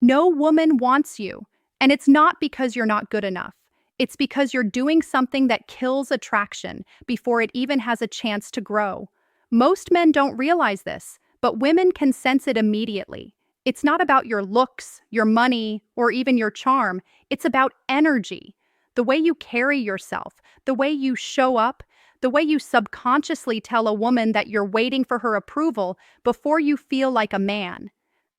No woman wants you. And it's not because you're not good enough. It's because you're doing something that kills attraction before it even has a chance to grow. Most men don't realize this, but women can sense it immediately. It's not about your looks, your money, or even your charm. It's about energy. The way you carry yourself, the way you show up, the way you subconsciously tell a woman that you're waiting for her approval before you feel like a man.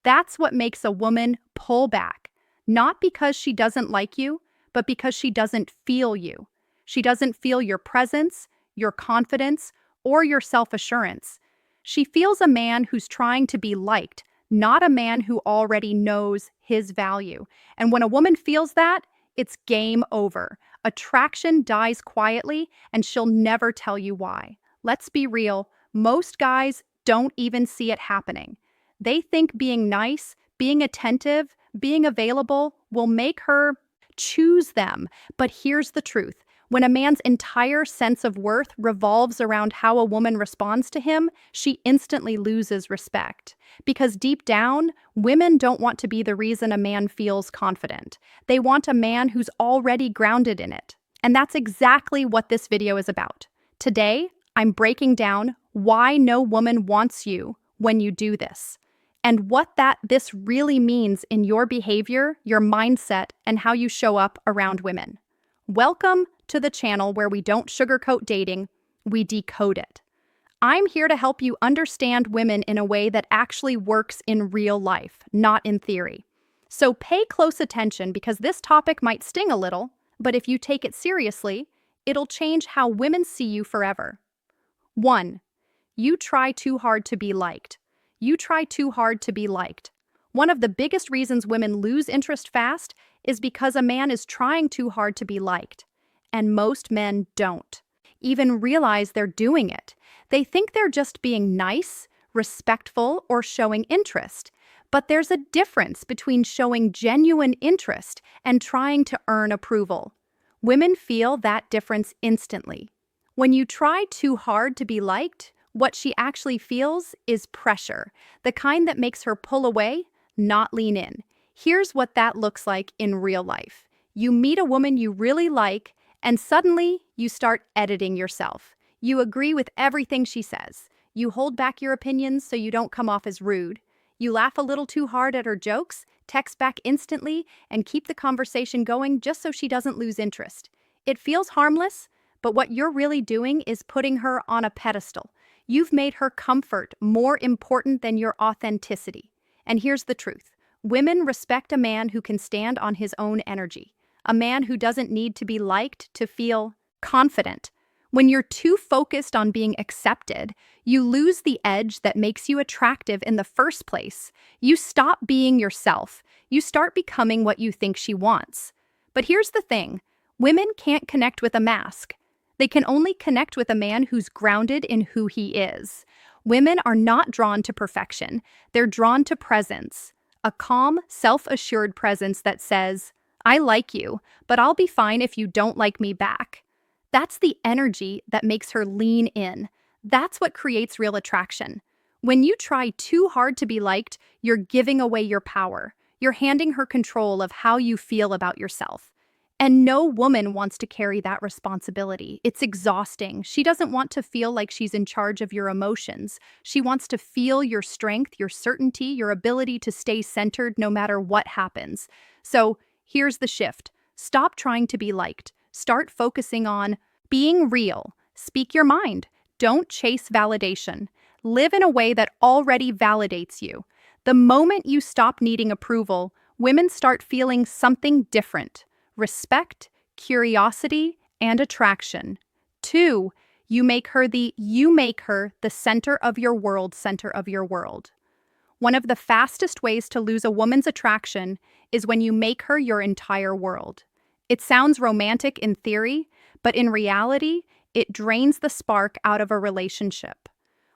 That's what makes a woman pull back. Not because she doesn't like you, but because she doesn't feel you. She doesn't feel your presence, your confidence, or your self-assurance. She feels a man who's trying to be liked, not a man who already knows his value. And when a woman feels that, it's game over. Attraction dies quietly, and she'll never tell you why. Let's be real, most guys don't even see it happening. They think being nice, being attentive, being available will make her choose them. But here's the truth. When a man's entire sense of worth revolves around how a woman responds to him, she instantly loses respect. Because deep down, women don't want to be the reason a man feels confident. They want a man who's already grounded in it. And that's exactly what this video is about. Today, I'm breaking down why no woman wants you when you do this, and what this really means in your behavior, your mindset, and how you show up around women. Welcome to the channel where we don't sugarcoat dating, we decode it. I'm here to help you understand women in a way that actually works in real life, not in theory. So pay close attention because this topic might sting a little, but if you take it seriously, it'll change how women see you forever. 1. You try too hard to be liked. You try too hard to be liked. One of the biggest reasons women lose interest fast is because a man is trying too hard to be liked. And most men don't even realize they're doing it. They think they're just being nice, respectful, or showing interest. But there's a difference between showing genuine interest and trying to earn approval. Women feel that difference instantly. When you try too hard to be liked, what she actually feels is pressure, the kind that makes her pull away, not lean in. Here's what that looks like in real life. You meet a woman you really like, and suddenly you start editing yourself. You agree with everything she says. You hold back your opinions so you don't come off as rude. You laugh a little too hard at her jokes, text back instantly, and keep the conversation going just so she doesn't lose interest. It feels harmless, but what you're really doing is putting her on a pedestal. You've made her comfort more important than your authenticity. And here's the truth. Women respect a man who can stand on his own energy. A man who doesn't need to be liked to feel confident. When you're too focused on being accepted, you lose the edge that makes you attractive in the first place. You stop being yourself. You start becoming what you think she wants. But here's the thing. Women can't connect with a mask. They can only connect with a man who's grounded in who he is. Women are not drawn to perfection. They're drawn to presence. A calm, self-assured presence that says, I like you, but I'll be fine if you don't like me back. That's the energy that makes her lean in. That's what creates real attraction. When you try too hard to be liked, you're giving away your power. You're handing her control of how you feel about yourself. And no woman wants to carry that responsibility. It's exhausting. She doesn't want to feel like she's in charge of your emotions. She wants to feel your strength, your certainty, your ability to stay centered no matter what happens. So here's the shift. Stop trying to be liked. Start focusing on being real. Speak your mind. Don't chase validation. Live in a way that already validates you. The moment you stop needing approval, women start feeling something different. Respect, curiosity, and attraction. 2, you make her the center of your world. One of the fastest ways to lose a woman's attraction is when you make her your entire world. It sounds romantic in theory, but in reality, it drains the spark out of a relationship.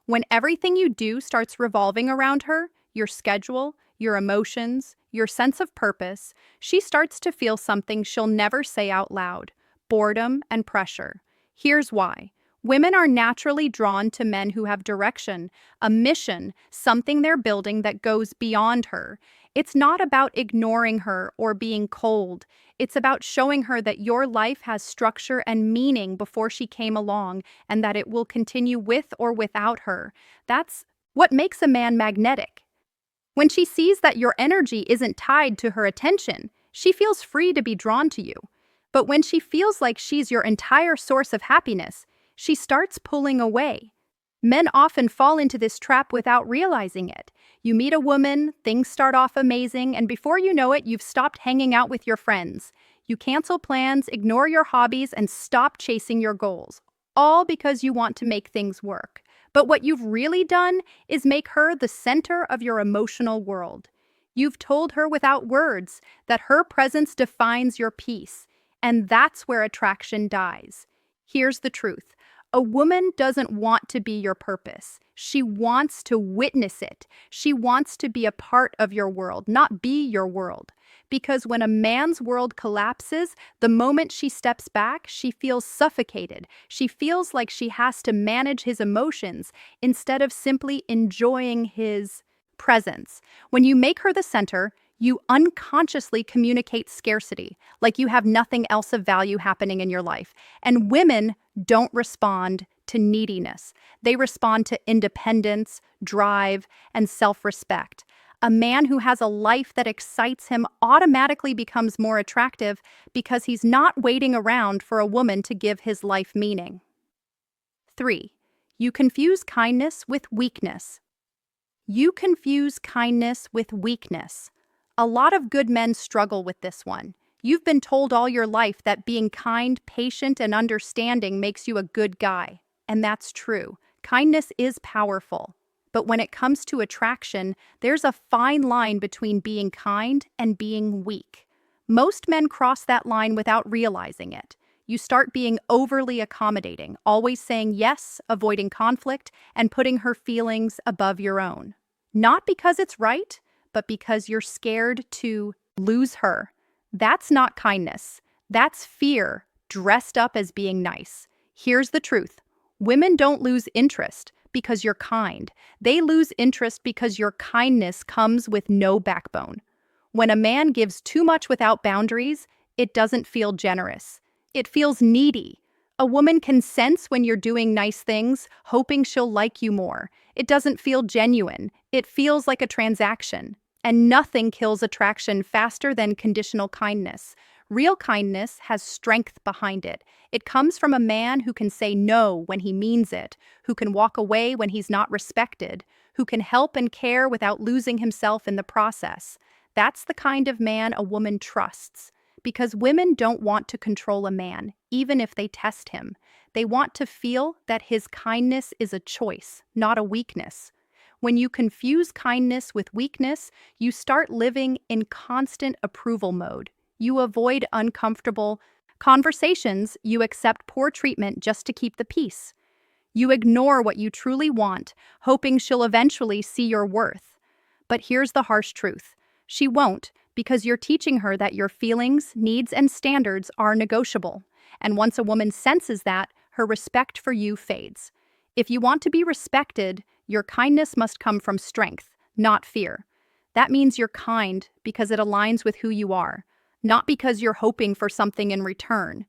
When everything you do starts revolving around her, your schedule, your emotions, your sense of purpose, she starts to feel something she'll never say out loud: boredom and pressure. Here's why. Women are naturally drawn to men who have direction, a mission, something they're building that goes beyond her. It's not about ignoring her or being cold. It's about showing her that your life has structure and meaning before she came along and that it will continue with or without her. That's what makes a man magnetic. When she sees that your energy isn't tied to her attention, she feels free to be drawn to you. But when she feels like she's your entire source of happiness, she starts pulling away. Men often fall into this trap without realizing it. You meet a woman, things start off amazing, and before you know it, you've stopped hanging out with your friends. You cancel plans, ignore your hobbies, and stop chasing your goals, all because you want to make things work. But what you've really done is make her the center of your emotional world. You've told her without words that her presence defines your peace, and that's where attraction dies. Here's the truth. A woman doesn't want to be your purpose. She wants to witness it. She wants to be a part of your world, not be your world. Because when a man's world collapses, the moment she steps back, she feels suffocated. She feels like she has to manage his emotions instead of simply enjoying his presence. When you make her the center, you unconsciously communicate scarcity, like you have nothing else of value happening in your life. And women don't respond to neediness. They respond to independence, drive, and self-respect. A man who has a life that excites him automatically becomes more attractive because he's not waiting around for a woman to give his life meaning. 3. You confuse kindness with weakness. You confuse kindness with weakness. A lot of good men struggle with this one. You've been told all your life that being kind, patient, and understanding makes you a good guy. And that's true. Kindness is powerful. But when it comes to attraction, there's a fine line between being kind and being weak. Most men cross that line without realizing it. You start being overly accommodating, always saying yes, avoiding conflict, and putting her feelings above your own. Not because it's right, but because you're scared to lose her. That's not kindness. That's fear dressed up as being nice. Here's the truth. Women don't lose interest because you're kind. They lose interest because your kindness comes with no backbone. When a man gives too much without boundaries, it doesn't feel generous. It feels needy. A woman can sense when you're doing nice things, hoping she'll like you more. It doesn't feel genuine. It feels like a transaction. And nothing kills attraction faster than conditional kindness. Real kindness has strength behind it. It comes from a man who can say no when he means it, who can walk away when he's not respected, who can help and care without losing himself in the process. That's the kind of man a woman trusts. Because women don't want to control a man, even if they test him. They want to feel that his kindness is a choice, not a weakness. When you confuse kindness with weakness, you start living in constant approval mode. You avoid uncomfortable conversations, you accept poor treatment just to keep the peace. You ignore what you truly want, hoping she'll eventually see your worth. But here's the harsh truth. She won't, because you're teaching her that your feelings, needs, and standards are negotiable. And once a woman senses that, her respect for you fades. If you want to be respected, your kindness must come from strength, not fear. That means you're kind because it aligns with who you are, not because you're hoping for something in return.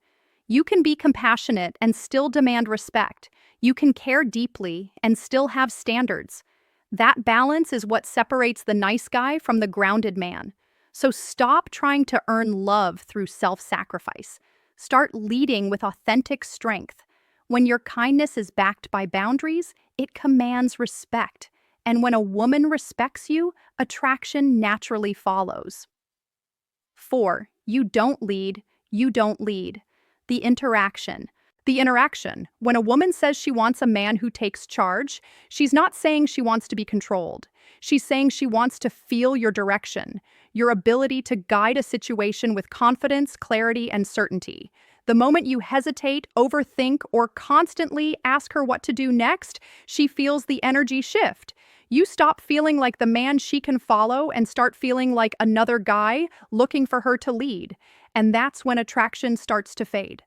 You can be compassionate and still demand respect. You can care deeply and still have standards. That balance is what separates the nice guy from the grounded man. So stop trying to earn love through self-sacrifice. Start leading with authentic strength. When your kindness is backed by boundaries, it commands respect. And when a woman respects you, attraction naturally follows. 4. You don't lead, you don't lead. The interaction. When a woman says she wants a man who takes charge, she's not saying she wants to be controlled. She's saying she wants to feel your direction, your ability to guide a situation with confidence, clarity, and certainty. The moment you hesitate, overthink, or constantly ask her what to do next, she feels the energy shift. You stop feeling like the man she can follow and start feeling like another guy looking for her to lead. And that's when attraction starts to fade.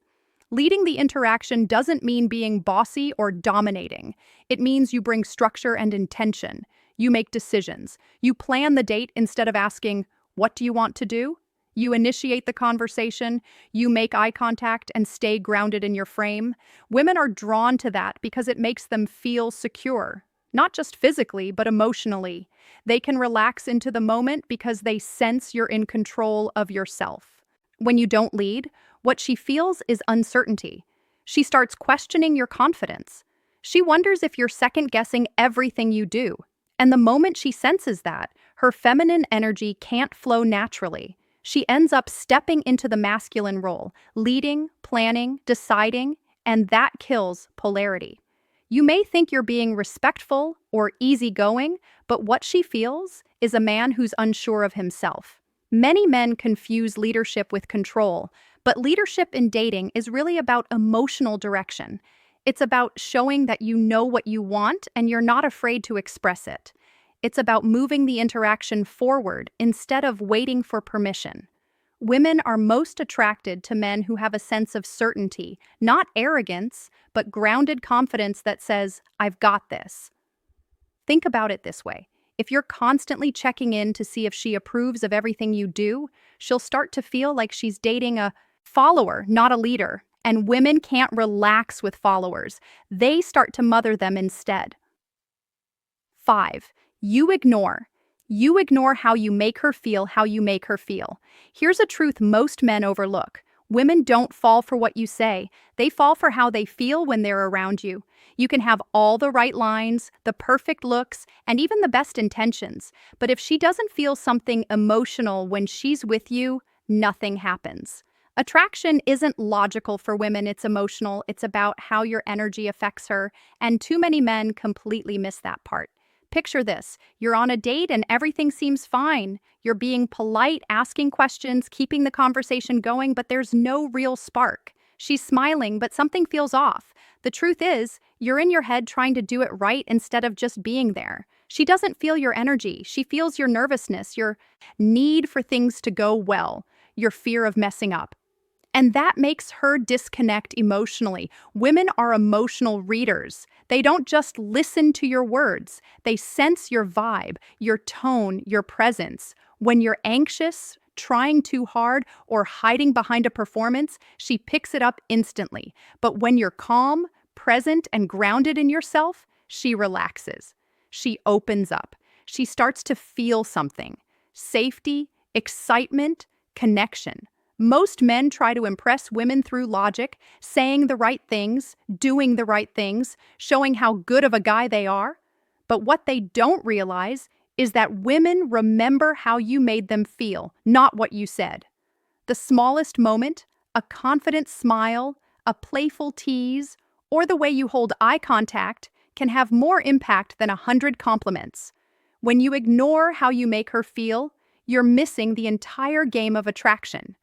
Leading the interaction doesn't mean being bossy or dominating. It means you bring structure and intention. You make decisions. You plan the date instead of asking, "What do you want to do?" You initiate the conversation. You make eye contact and stay grounded in your frame. Women are drawn to that because it makes them feel secure, not just physically, but emotionally. They can relax into the moment because they sense you're in control of yourself. When you don't lead, what she feels is uncertainty. She starts questioning your confidence. She wonders if you're second guessing everything you do. And the moment she senses that, her feminine energy can't flow naturally. She ends up stepping into the masculine role, leading, planning, deciding, and that kills polarity. You may think you're being respectful or easygoing, but what she feels is a man who's unsure of himself. Many men confuse leadership with control, but leadership in dating is really about emotional direction. It's about showing that you know what you want and you're not afraid to express it. It's about moving the interaction forward instead of waiting for permission. Women are most attracted to men who have a sense of certainty, not arrogance, but grounded confidence that says, "I've got this." Think about it this way. If you're constantly checking in to see if she approves of everything you do, she'll start to feel like she's dating a follower, not a leader. And women can't relax with followers. They start to mother them instead. 5. You ignore. You ignore how you make her feel, how you make her feel. Here's a truth most men overlook. Women don't fall for what you say. They fall for how they feel when they're around you. You can have all the right lines, the perfect looks, and even the best intentions. But if she doesn't feel something emotional when she's with you, nothing happens. Attraction isn't logical for women, it's emotional. It's about how your energy affects her, and too many men completely miss that part. Picture this. You're on a date and everything seems fine. You're being polite, asking questions, keeping the conversation going, but there's no real spark. She's smiling, but something feels off. The truth is, you're in your head trying to do it right instead of just being there. She doesn't feel your energy. She feels your nervousness, your need for things to go well, your fear of messing up. And that makes her disconnect emotionally. Women are emotional readers. They don't just listen to your words. They sense your vibe, your tone, your presence. When you're anxious, trying too hard, or hiding behind a performance, she picks it up instantly. But when you're calm, present, and grounded in yourself, she relaxes. She opens up. She starts to feel something. Safety, excitement, connection. Most men try to impress women through logic, saying the right things, doing the right things, showing how good of a guy they are. But what they don't realize is that women remember how you made them feel, not what you said. The smallest moment, a confident smile, a playful tease, or the way you hold eye contact can have more impact than 100 compliments. When you ignore how you make her feel, you're missing the entire game of attraction.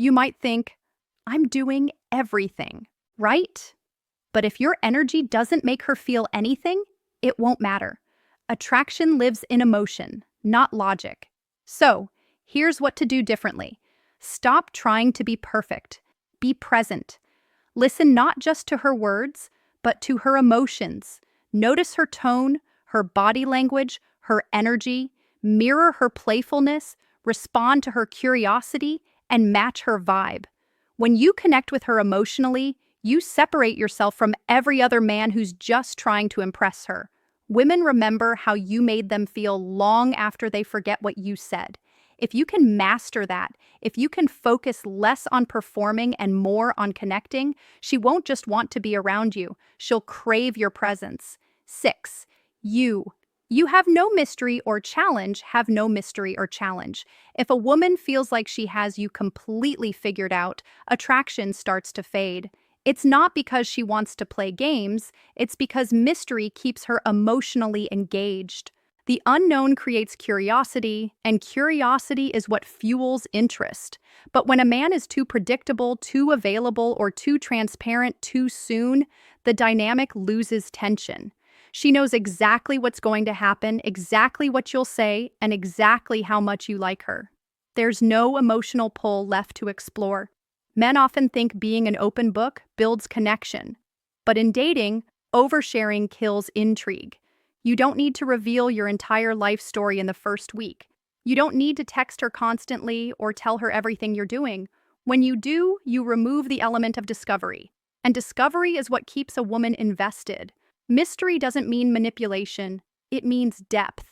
You might think, "I'm doing everything," right? But if your energy doesn't make her feel anything, it won't matter. Attraction lives in emotion, not logic. So, here's what to do differently. Stop trying to be perfect. Be present. Listen not just to her words, but to her emotions. Notice her tone, her body language, her energy. Mirror her playfulness, respond to her curiosity, and match her vibe. When you connect with her emotionally, you separate yourself from every other man who's just trying to impress her. Women remember how you made them feel long after they forget what you said. If you can master that, if you can focus less on performing and more on connecting, she won't just want to be around you, she'll crave your presence. 6. You have no mystery or challenge, have no mystery or challenge. If a woman feels like she has you completely figured out, attraction starts to fade. It's not because she wants to play games, it's because mystery keeps her emotionally engaged. The unknown creates curiosity, and curiosity is what fuels interest. But when a man is too predictable, too available, or too transparent too soon, the dynamic loses tension. She knows exactly what's going to happen, exactly what you'll say, and exactly how much you like her. There's no emotional pull left to explore. Men often think being an open book builds connection. But in dating, oversharing kills intrigue. You don't need to reveal your entire life story in the first week. You don't need to text her constantly or tell her everything you're doing. When you do, you remove the element of discovery. And discovery is what keeps a woman invested. Mystery doesn't mean manipulation, it means depth.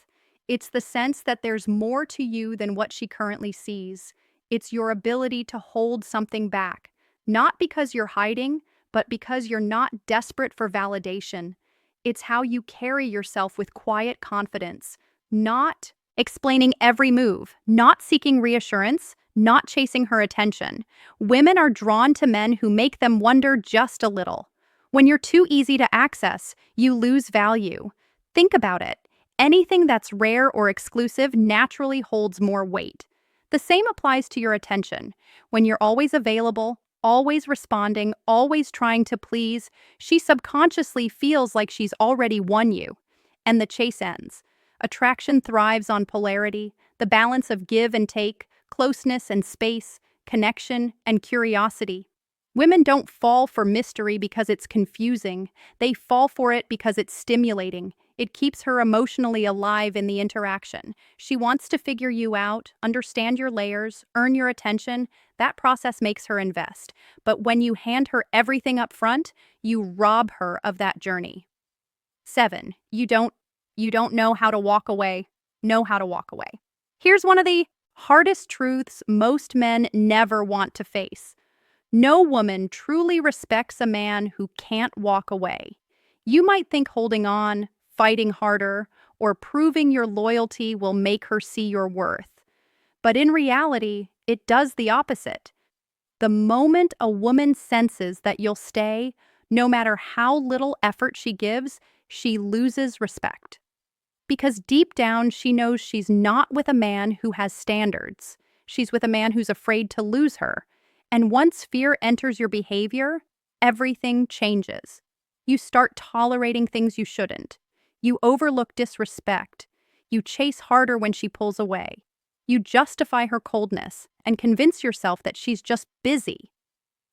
It's the sense that there's more to you than what she currently sees. It's your ability to hold something back, not because you're hiding, but because you're not desperate for validation. It's how you carry yourself with quiet confidence, not explaining every move, not seeking reassurance, not chasing her attention. Women are drawn to men who make them wonder just a little. When you're too easy to access, you lose value. Think about it. Anything that's rare or exclusive naturally holds more weight. The same applies to your attention. When you're always available, always responding, always trying to please, she subconsciously feels like she's already won you. And the chase ends. Attraction thrives on polarity, the balance of give and take, closeness and space, connection and curiosity. Women don't fall for mystery because it's confusing. They fall for it because it's stimulating. It keeps her emotionally alive in the interaction. She wants to figure you out, understand your layers, earn your attention. That process makes her invest. But when you hand her everything up front, you rob her of that journey. 7. You don't know how to walk away. Know how to walk away. Here's one of the hardest truths most men never want to face. No woman truly respects a man who can't walk away. You might think holding on, fighting harder, or proving your loyalty will make her see your worth. But in reality, it does the opposite. The moment a woman senses that you'll stay, no matter how little effort she gives, she loses respect. Because deep down, she knows she's not with a man who has standards. She's with a man who's afraid to lose her. And once fear enters your behavior, everything changes. You start tolerating things you shouldn't. You overlook disrespect. You chase harder when she pulls away. You justify her coldness and convince yourself that she's just busy.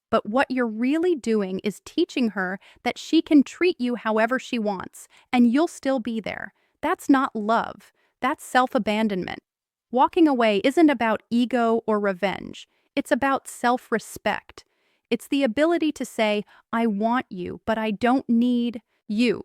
But what you're really doing is teaching her that she can treat you however she wants, and you'll still be there. That's not love. That's self-abandonment. Walking away isn't about ego or revenge. It's about self-respect. It's the ability to say, I want you, but I don't need you.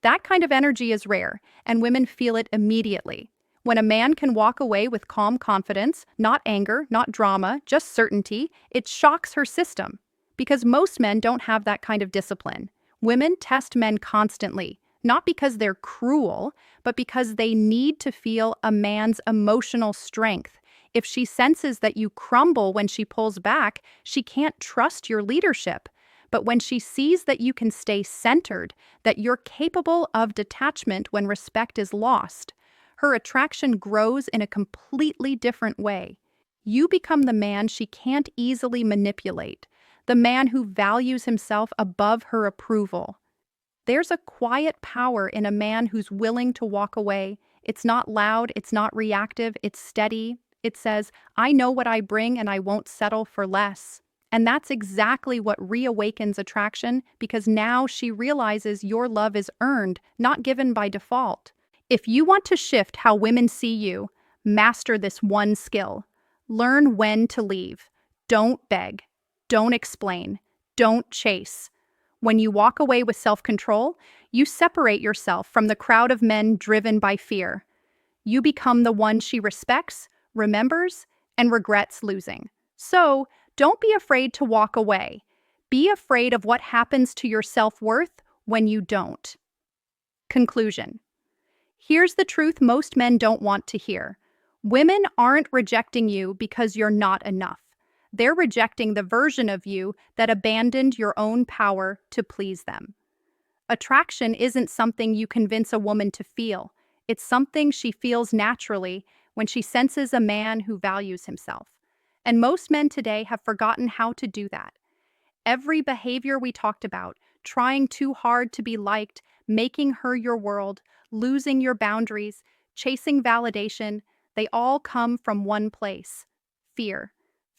That kind of energy is rare, and women feel it immediately. When a man can walk away with calm confidence, not anger, not drama, just certainty, it shocks her system. Because most men don't have that kind of discipline. Women test men constantly, not because they're cruel, but because they need to feel a man's emotional strength. If she senses that you crumble when she pulls back, she can't trust your leadership. But when she sees that you can stay centered, that you're capable of detachment when respect is lost, her attraction grows in a completely different way. You become the man she can't easily manipulate, the man who values himself above her approval. There's a quiet power in a man who's willing to walk away. It's not loud, it's not reactive, it's steady. It says, I know what I bring and I won't settle for less. And that's exactly what reawakens attraction, because now she realizes your love is earned, not given by default. If you want to shift how women see you, master this one skill. Learn when to leave. Don't beg. Don't explain. Don't chase. When you walk away with self-control, you separate yourself from the crowd of men driven by fear. You become the one she respects, remembers, and regrets losing. So, don't be afraid to walk away. Be afraid of what happens to your self-worth when you don't. Conclusion. Here's the truth most men don't want to hear. Women aren't rejecting you because you're not enough. They're rejecting the version of you that abandoned your own power to please them. Attraction isn't something you convince a woman to feel. It's something she feels naturally when she senses a man who values himself. And most men today have forgotten how to do that. Every behavior we talked about, trying too hard to be liked, making her your world, losing your boundaries, chasing validation, they all come from one place: fear.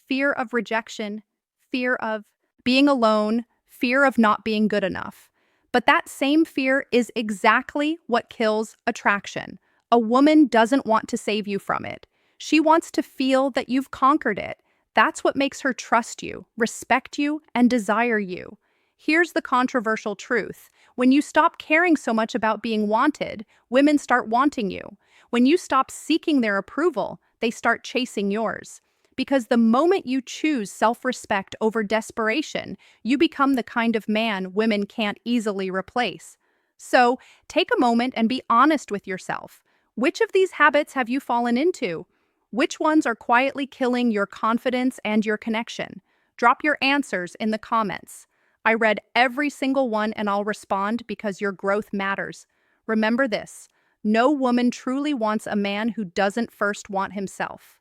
Fear of rejection, fear of being alone, fear of not being good enough. But that same fear is exactly what kills attraction. A woman doesn't want to save you from it. She wants to feel that you've conquered it. That's what makes her trust you, respect you, and desire you. Here's the controversial truth. When you stop caring so much about being wanted, women start wanting you. When you stop seeking their approval, they start chasing yours. Because the moment you choose self-respect over desperation, you become the kind of man women can't easily replace. So, take a moment and be honest with yourself. Which of these habits have you fallen into? Which ones are quietly killing your confidence and your connection? Drop your answers in the comments. I read every single one and I'll respond because your growth matters. Remember this: no woman truly wants a man who doesn't first want himself.